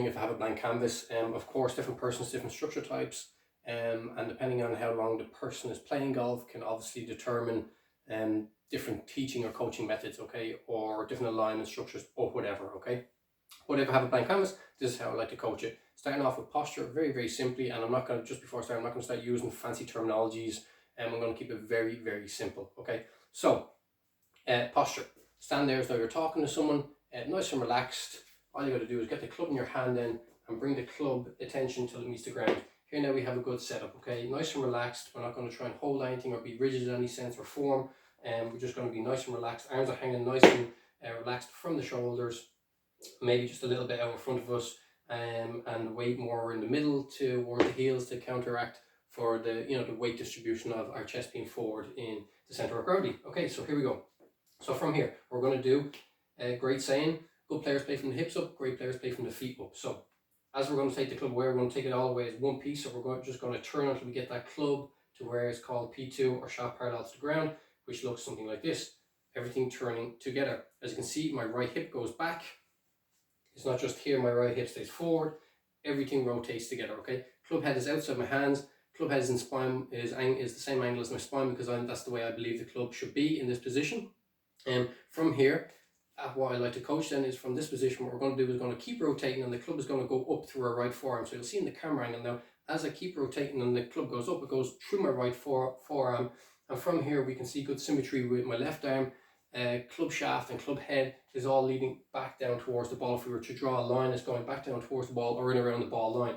if I have a blank canvas. Of course, different persons, different structure types, and depending on how long the person is playing golf can obviously determine different teaching or coaching methods, okay, or different alignment structures or whatever, okay. But if I have a blank canvas, this is how I like to coach it. Starting off with posture, very, very simply, and I'm not going to, just before I start, I'm not going to start using fancy terminologies, and I'm going to keep it very, very simple, okay. So, posture. Stand there as though you're talking to someone, nice and relaxed. All you got to do is get the club in your hand then and bring the club attention till it meets the ground. Here now we have a good setup, okay? Nice and relaxed. We're not going to try and hold anything or be rigid in any sense or form. We're just going to be nice and relaxed. Arms are hanging nice and relaxed from the shoulders, maybe just a little bit out in front of us, and weight more in the middle towards the heels to counteract for the the weight distribution of our chest being forward in the center of gravity. Okay, so here we go. So from here, we're going to do great saying, good players play from the hips up, great players play from the feet up. So as we're going to take the club away, we're going to take it all the way as one piece. So we're just going to turn until we get that club to where it's called P2 or shaft parallel to the ground, which looks something like this. Everything turning together. As you can see, my right hip goes back. It's not just here, my right hip stays forward. Everything rotates together, okay? Club head is outside my hands. Club head is in spine, is the same angle as my spine because that's the way I believe the club should be in this position. And from here, what I like to coach then is from this position, what we're going to do is going to keep rotating and the club is going to go up through our right forearm. So you'll see in the camera angle now, as I keep rotating and the club goes up, it goes through my right forearm. And from here, we can see good symmetry with my left arm. Club shaft and club head is all leading back down towards the ball. If we were to draw a line, it's going back down towards the ball or in around the ball line.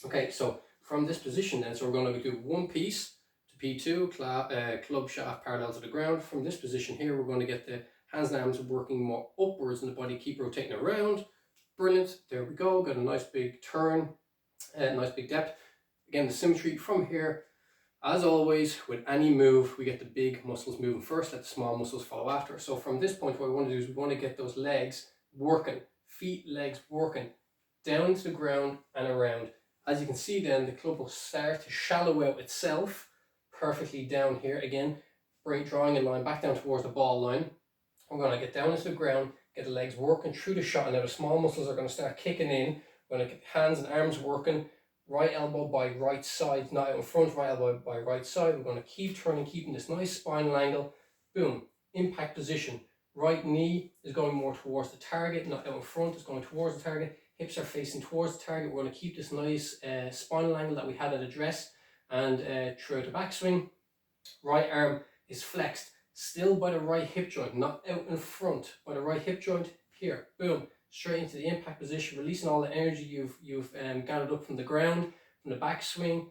Okay, so from this position then, so we're going to do one piece to P2, club shaft parallel to the ground. From this position here, we're going to get the hands and arms working more upwards and the body keep rotating around. Brilliant, there we go, got a nice big turn, nice big depth. Again, the symmetry from here, as always, with any move, we get the big muscles moving first, let the small muscles follow after. So from this point, what we want to do is we want to get those legs working, feet, legs working, down to the ground and around. As you can see then, the club will start to shallow out itself perfectly down here. Again, drawing a line back down towards the ball line. We're going to get down into the ground, get the legs working through the shot, and now the small muscles are going to start kicking in. We're going to get hands and arms working, right elbow by right side, not out in front, right elbow by right side. We're going to keep turning, keeping this nice spinal angle. Boom, impact position. Right knee is going more towards the target, not out in front, it's going towards the target. Hips are facing towards the target. We're going to keep this nice spinal angle that we had at address and throughout the backswing. Right arm is flexed, still by the right hip joint, not out in front, by the right hip joint. Here, boom, straight into the impact position, releasing all the energy you've gathered up from the ground, from the backswing.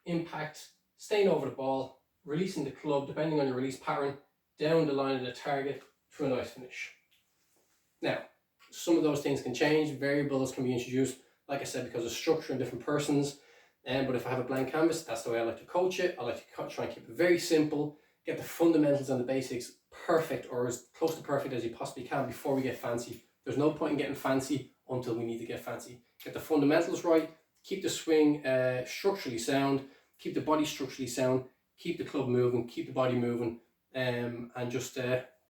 Impact, staying over the ball, releasing the club, depending on your release pattern, down the line of the target to a nice finish. Now, some of those things can change, variables can be introduced, like I said, because of structure in different persons. But if I have a blank canvas, that's the way I like to coach it. I like to try and keep it very simple, get the fundamentals and the basics perfect or as close to perfect as you possibly can before we get fancy. There's no point in getting fancy until we need to get fancy. Get the fundamentals right, keep the swing structurally sound, keep the body structurally sound, keep the club moving, keep the body moving, and just